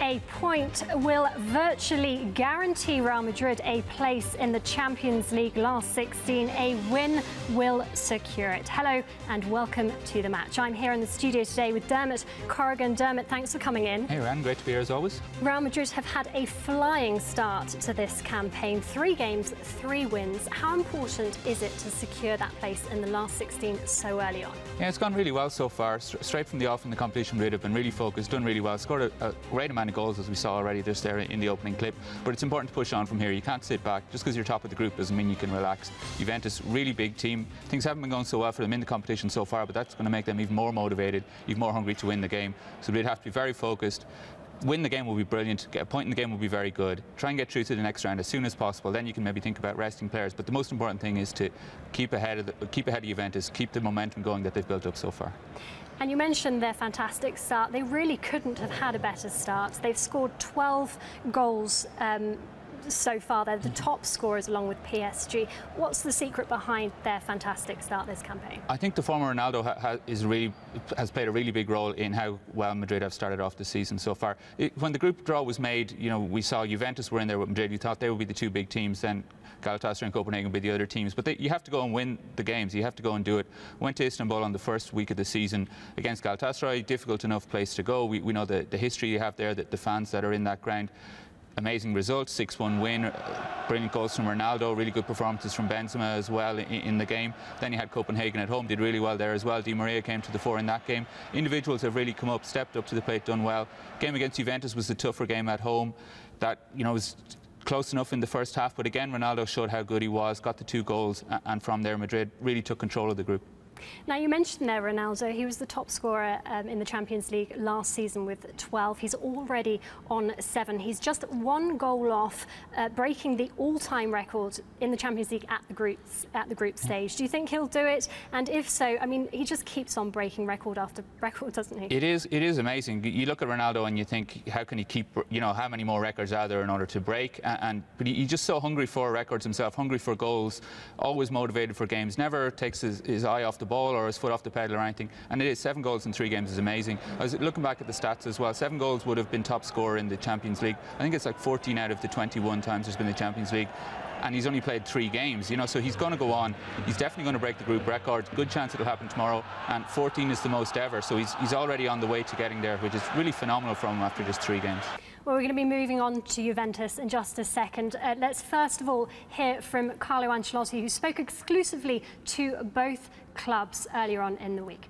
A point will virtually guarantee Real Madrid a place in the Champions League last 16. A win will secure it. Hello and welcome to the match. I'm here in the studio today with Dermot Corrigan. Dermot, thanks for coming in. Hey Rhiannon, great to be here as always. Real Madrid have had a flying start to this campaign. 3 games, 3 wins. How important is it to secure that place in the last 16 so early on? Yeah, it's gone really well so far. Straight from the off in the competition, Madrid have been really focused, done really well, scored a great amount of goals as we saw already just there in the opening clip. But it's important to push on from here. You can't sit back. Just because you're top of the group doesn't mean you can relax. Juventus, really big team. Things haven't been going so well for them in the competition so far, but that's going to make them even more motivated, even more hungry to win the game. So they'd have to be very focused. Win the game will be brilliant. Get a point in the game will be very good. Try and get through to the next round as soon as possible. Then you can maybe think about resting players. But the most important thing is to keep ahead of Juventus, keep the momentum going that they've built up so far. And you mentioned their fantastic start. They really couldn't have had a better start. They've scored 12 goals so far. They're the top scorers along with PSG. What's the secret behind their fantastic start this campaign? I think the former Ronaldo has played a really big role in how well Madrid have started off the season so far. When the group draw was made, you know, we saw Juventus were in there with Madrid. We thought they would be the 2 big teams, then Galatasaray and Copenhagen would be the other teams. But you have to go and win the games. You have to go and do it. Went to Istanbul on the first week of the season against Galatasaray. Difficult enough place to go. We know the history you have there, the fans that are in that ground. Amazing result, 6-1 win, brilliant goals from Ronaldo, really good performances from Benzema as well in the game. Then you had Copenhagen at home, did really well there as well. Di Maria came to the fore in that game. Individuals have really come up, stepped up to the plate, done well. Game against Juventus was the tougher game at home. That, you know, was close enough in the first half, but again Ronaldo showed how good he was, got the 2 goals, and from there Madrid really took control of the group. Now, you mentioned there Ronaldo. He was the top scorer in the Champions League last season with 12. He's already on 7. He's just 1 goal off breaking the all-time record in the Champions League at the group stage. Do you think he'll do it? And if so, I mean, he just keeps on breaking record after record, doesn't he? It is amazing. You look at Ronaldo and you think, how can he keep, you know, how many more records are there in order to break? But he's just so hungry for records himself, hungry for goals, always motivated for games, never takes his eye off the ball or his foot off the pedal or anything. And it is 7 goals in 3 games is amazing. I was looking back at the stats as well. 7 goals would have been top scorer in the Champions League. I think it's like 14 out of the 21 times there's been the Champions League. And he's only played 3 games, you know, so he's going to go on. He's definitely going to break the group record. Good chance it'll happen tomorrow. And 14 is the most ever, so he's already on the way to getting there, which is really phenomenal from him after just 3 games. Well, we're going to be moving on to Juventus in just a second. Let's first of all hear from Carlo Ancelotti, who spoke exclusively to both clubs earlier on in the week.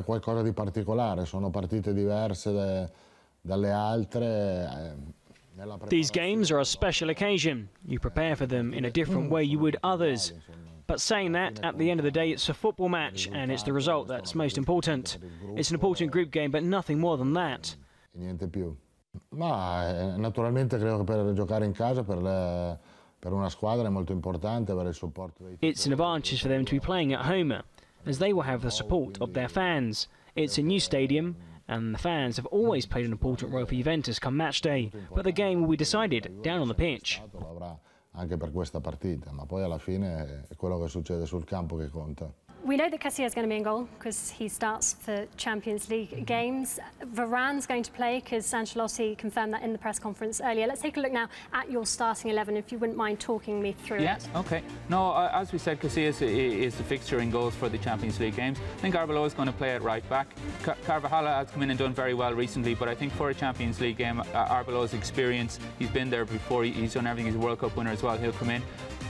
Qualcosa di particolare, sono partite diverse dalle altre. These games are a special occasion. You prepare for them in a different way you would others. But saying that, at the end of the day, it's a football match and it's the result that's most important. It's an important group game, but nothing more than that. Niente più. Ma naturalmente credo che per giocare in casa per una squadra è molto importante avere il supporto dei tifosi. It's an advantage for them to be playing at home, as they will have the support of their fans. It's a new stadium, and the fans have always played an important role for Juventus come match day, but the game will be decided down on the pitch. Anche per questa partita, ma poi alla fine è quello che succede sul campo che conta. We know that Casillas is going to be in goal because he starts for Champions League games. Varane's going to play because Ancelotti confirmed that in the press conference earlier. Let's take a look now at your starting 11, if you wouldn't mind talking me through it. Yeah, OK. No, as we said, Casillas is the fixture in goals for the Champions League games. I think Arbeloa is going to play at right back. Carvajal has come in and done very well recently, but I think for a Champions League game, Arbeloa's experience, he's been there before, he's done everything, he's a World Cup winner as well, he'll come in.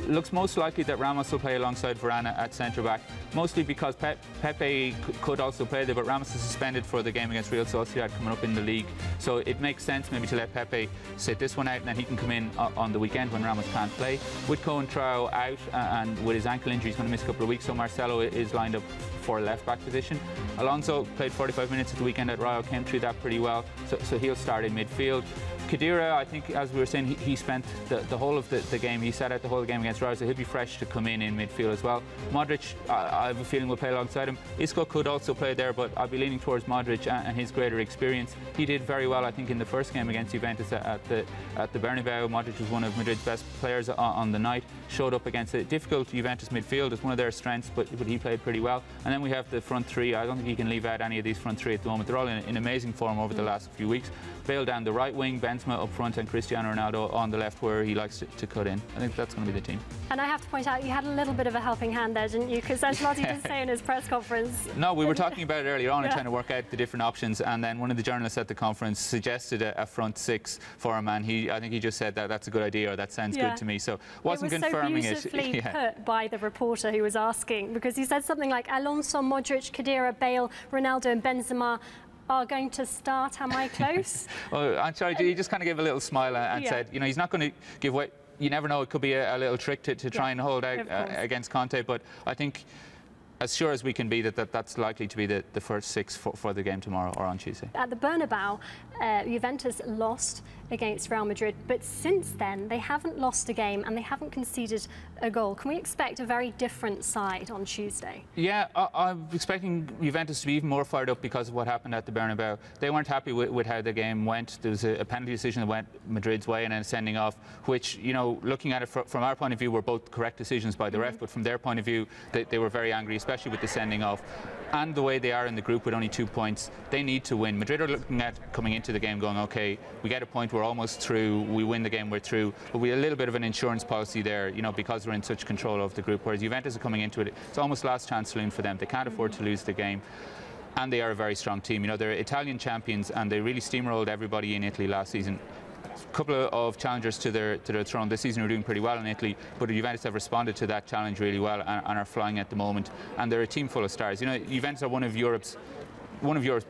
Looks most likely that Ramos will play alongside Varane at centre-back, mostly because Pepe could also play there, but Ramos is suspended for the game against Real Sociedad coming up in the league. So it makes sense maybe to let Pepe sit this one out and then he can come in on the weekend when Ramos can't play. With Coentrao out and with his ankle injury, he's going to miss a couple of weeks, so Marcelo is lined up for a left-back position. Alonso played 45 minutes at the weekend at Rayo, came through that pretty well, so he'll start in midfield. Khedira, I think, as we were saying, he spent the whole of the game, he sat out the whole game against Rayo, so he'll be fresh to come in midfield as well. Modric, I have a feeling will play alongside him. Isco could also play there, but I'll be leaning towards Modric and his greater experience. He did very well, I think, in the first game against Juventus at the Bernabeu. Modric was one of Madrid's best players on the night, showed up against a difficult Juventus midfield. It's one of their strengths, but he played pretty well. And And then we have the front three. I don't think you can leave out any of these front three at the moment. They're all in amazing form over the last few weeks. Bale down the right wing, Benzema up front, and Cristiano Ronaldo on the left where he likes to cut in. I think that's going to be the team. And I have to point out, you had a little bit of a helping hand there, didn't you? Because Ancelotti did say in his press conference. No, we were talking about it earlier on and trying to work out the different options, and then one of the journalists at the conference suggested a front six for him, and I think he just said that that's a good idea, or that sounds good to me. So wasn't confirming it. It was so beautifully put by the reporter who was asking, because he said something like, Alonso, Modric, Khedira, Bale, Ronaldo and Benzema are going to start. Am I close? Well, I'm sorry, he just kind of gave a little smile and said, you know, he's not going to give way. You never know, it could be a little trick to try and hold out against Conte, but I think as sure as we can be that's likely to be the first six for the game tomorrow or on Tuesday. At the Bernabeu, Juventus lost against Real Madrid, but since then they haven't lost a game and they haven't conceded a goal. Can we expect a very different side on Tuesday? Yeah, I'm expecting Juventus to be even more fired up because of what happened at the Bernabeu. They weren't happy with how the game went. There was a penalty decision that went Madrid's way and then a sending off, which, you know, looking at it from our point of view, were both correct decisions by the ref, but from their point of view, they were very angry, especially with the sending off. And the way they are in the group with only 2 points, they need to win. Madrid are looking at coming into the game going, OK, we get a point, we're almost through, we win the game, we're through. But we have a little bit of an insurance policy there, you know, because we're in such control of the group. Whereas Juventus are coming into it, it's almost last chance saloon for them. They can't afford to lose the game. And they are a very strong team. You know, they're Italian champions and they really steamrolled everybody in Italy last season. A couple of challengers to their throne this season are doing pretty well in Italy, but Juventus have responded to that challenge really well and are flying at the moment. And they're a team full of stars. You know, Juventus are one of Europe's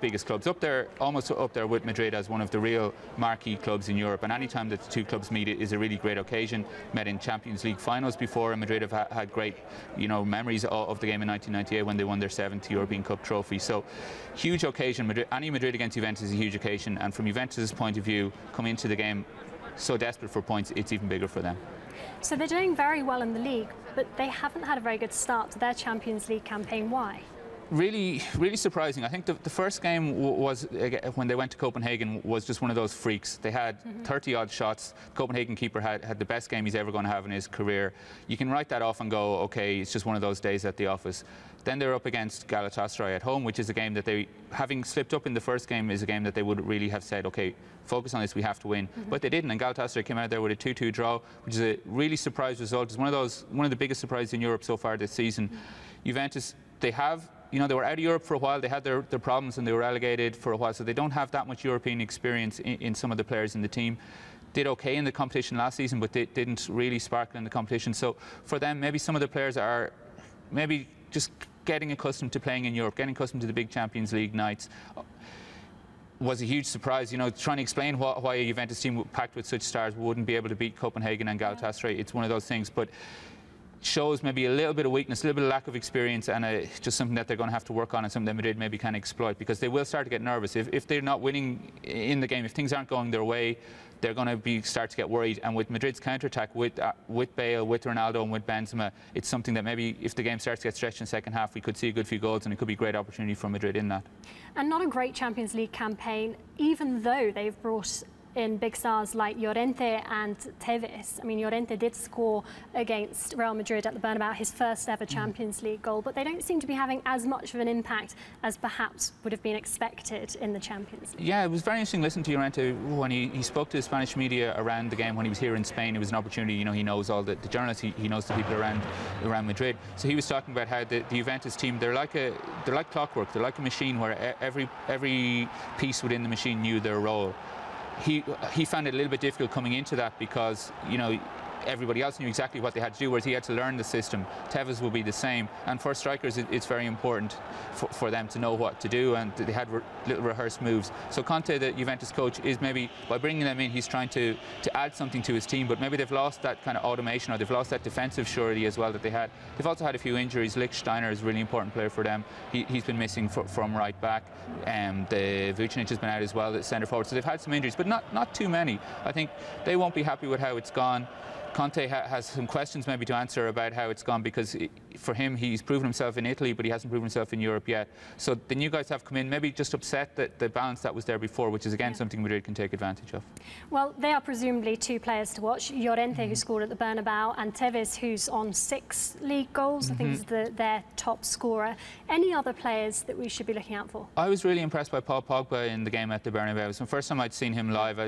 biggest clubs, up there, almost up there with Madrid as one of the real marquee clubs in Europe. And any time that the two clubs meet, it is a really great occasion. Met in Champions League finals before, and Madrid have had great, you know, memories of the game in 1998 when they won their 7th European Cup trophy. So, huge occasion. Any Madrid against Juventus is a huge occasion. And from Juventus' point of view, coming into the game so desperate for points, it's even bigger for them. So they're doing very well in the league, but they haven't had a very good start to their Champions League campaign. Why? Really surprising. I think the first game was when they went to Copenhagen was just one of those freaks. They had 30-odd shots. The Copenhagen keeper had the best game he's ever going to have in his career. You can write that off and go, okay, it's just one of those days at the office. Then they're up against Galatasaray at home, which is a game that they, having slipped up in the first game, is a game that they would really have said, okay, focus on this, we have to win. But they didn't, and Galatasaray came out there with a 2-2 draw, which is a really surprise result. It's one of the biggest surprises in Europe so far this season. Juventus, you know, they were out of Europe for a while, they had their problems and they were relegated for a while, so they don't have that much European experience in some of the players in the team. Did okay in the competition last season, but they didn't really sparkle in the competition. So for them, maybe some of the players are maybe just getting accustomed to playing in Europe, getting accustomed to the big Champions League nights. Was a huge surprise, you know, trying to explain why a Juventus team packed with such stars wouldn't be able to beat Copenhagen and Galatasaray. It's one of those things, but shows maybe a little bit of weakness, a little bit of lack of experience, and just something that they're going to have to work on and something that Madrid maybe can exploit, because they will start to get nervous. If they're not winning in the game, if things aren't going their way, they're going to start to get worried. And with Madrid's counter-attack, with Bale, with Ronaldo and with Benzema, it's something that maybe if the game starts to get stretched in the second half, we could see a good few goals and it could be a great opportunity for Madrid in that. And not a great Champions League campaign, even though they've brought in big stars like Llorente and Tevez. I mean, Llorente did score against Real Madrid at the Bernabeu, his first ever Champions League goal, but they don't seem to be having as much of an impact as perhaps would have been expected in the Champions League. Yeah, it was very interesting to listen to Llorente when he spoke to the Spanish media around the game when he was here in Spain. It was an opportunity, you know, he knows all the journalists, he knows the people around Madrid. So he was talking about how the Juventus team, they're like clockwork, they're like a machine where every piece within the machine knew their role. He found it a little bit difficult coming into that because, you know, everybody else knew exactly what they had to do, whereas he had to learn the system. Tevez will be the same, and for strikers it's very important for them to know what to do, and they had little rehearsed moves. So Conte, the Juventus coach, is maybe, by bringing them in, he's trying to add something to his team, but maybe they've lost that kind of automation, or they've lost that defensive surety as well that they had. They've also had a few injuries. Lichtsteiner is a really important player for them. He's been missing from right back. The Vucinic has been out as well, the centre forward. So they've had some injuries, but not too many. I think they won't be happy with how it's gone. Conte has some questions maybe to answer about how it's gone, because for him, he's proven himself in Italy, but he hasn't proven himself in Europe yet. So the new guys have come in, maybe just upset the balance that was there before, which is again something Madrid can take advantage of. Well, they are presumably two players to watch. Llorente, who scored at the Bernabeu, and Tevez, who's on 6 league goals. I think is their top scorer. Any other players that we should be looking out for? I was really impressed by Paul Pogba in the game at the Bernabeu. It was the first time I'd seen him live.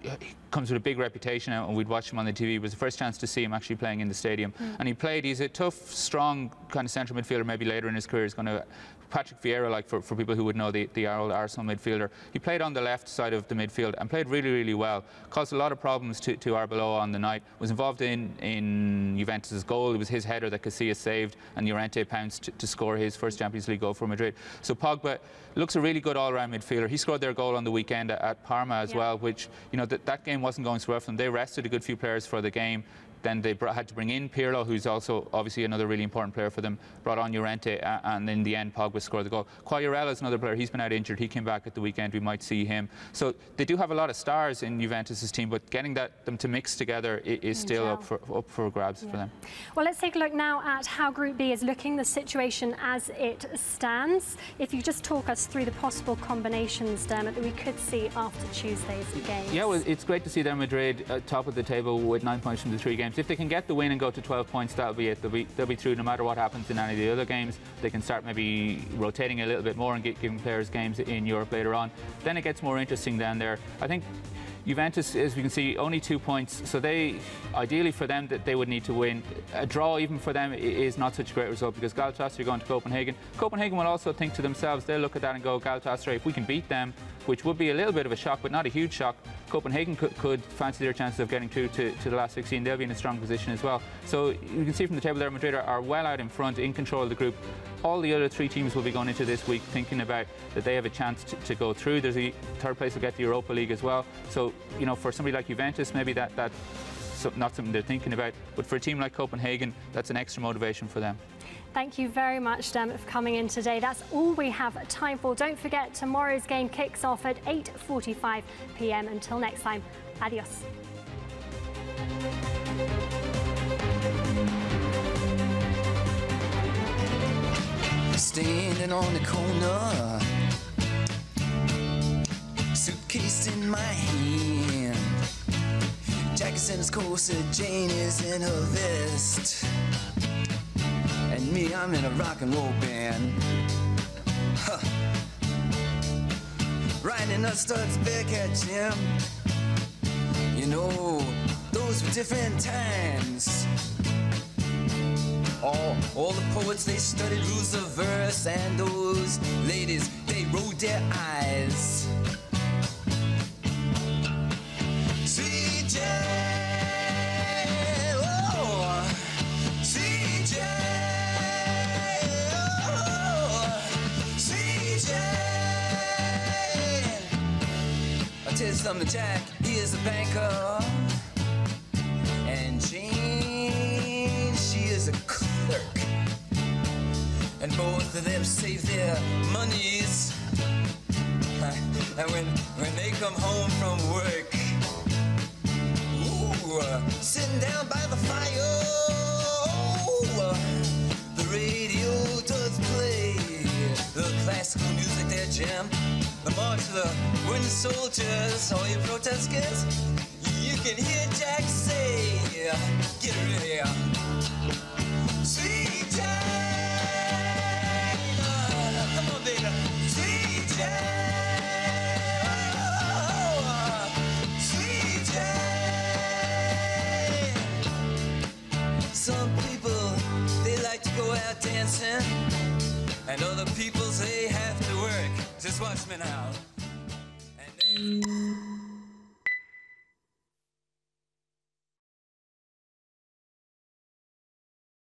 He comes with a big reputation, and we'd watched him on the TV. It was the first chance to see him actually playing in the stadium. And he played. He's a tough, strong kind of central midfielder. Maybe later in his career, he's going to Patrick Vieira, like for people who would know the old Arsenal midfielder. He played on the left side of the midfield and played really, really well. Caused a lot of problems to Arbeloa on the night. Was involved in Juventus' goal. It was his header that Casillas saved, and Llorente pounced to score his first Champions League goal for Madrid. So Pogba looks a really good all-round midfielder. He scored their goal on the weekend at Parma as well, which, you know, that game wasn't going so well for them. They rested a good few players for the game. Then they had to bring in Pirlo, who's also obviously another really important player for them, brought on Llorente, and in the end Pogba scored the goal. Quagliarella is another player. He's been out injured. He came back at the weekend. We might see him. So they do have a lot of stars in Juventus' team, but getting them to mix together is still up for grabs for them. Well, let's take a look now at how Group B is looking, the situation as it stands. If you just talk us through the possible combinations, Dermot, that we could see after Tuesday's game. Yeah, well, it's great to see them Madrid top of the table with 9 points from the 3 games. If they can get the win and go to 12 points, that'll be it. They'll be through no matter what happens in any of the other games. They can start maybe rotating a little bit more and giving players games in Europe later on. Then it gets more interesting down there. I think Juventus, as we can see, only 2 points. So ideally for them, that they would need to win. A draw even for them is not such a great result, because Galatasaray are going to Copenhagen. Copenhagen will also think to themselves, they'll look at that and go, Galatasaray, if we can beat them, which would be a little bit of a shock, but not a huge shock, Copenhagen could fancy their chances of getting through to the last 16. They'll be in a strong position as well. So you can see from the table there, Madrid are well out in front, in control of the group. All the other 3 teams will be going into this week thinking about that they have a chance to go through. There's a third place will get the Europa League as well. So, you know, for somebody like Juventus, maybe that's not something they're thinking about. But for a team like Copenhagen, that's an extra motivation for them. Thank you very much, Dermot, for coming in today. That's all we have time for. Don't forget, tomorrow's game kicks off at 8:45 p.m. Until next time, adios. Standing on the corner, suitcase in my hand, Jack's in his corset, Jane is in her vest, and me, I'm in a rock and roll band. Huh. Riding a Studs Bearcat Jim. You know, those were different times. All the poets, they studied rules of verse, and those ladies, they rolled their eyes. Sweet Jane, oh, Sweet Jane, oh, Sweet Jane. I'll tell you something, Jack, he is a banker, and Jane, she is a clerk, and both of them save their monies, and when they come home from work, ooh, sitting down by the fire, the radio does play the classical music there, Jim, the march of the wooden soldiers, all you protesters, you can hear Jack say, get ready, Sweet Jane, come on baby, Sweet Jane, oh, Sweet Jane. Some people, they like to go out dancing, and other people, they have to work. Just watch me now. And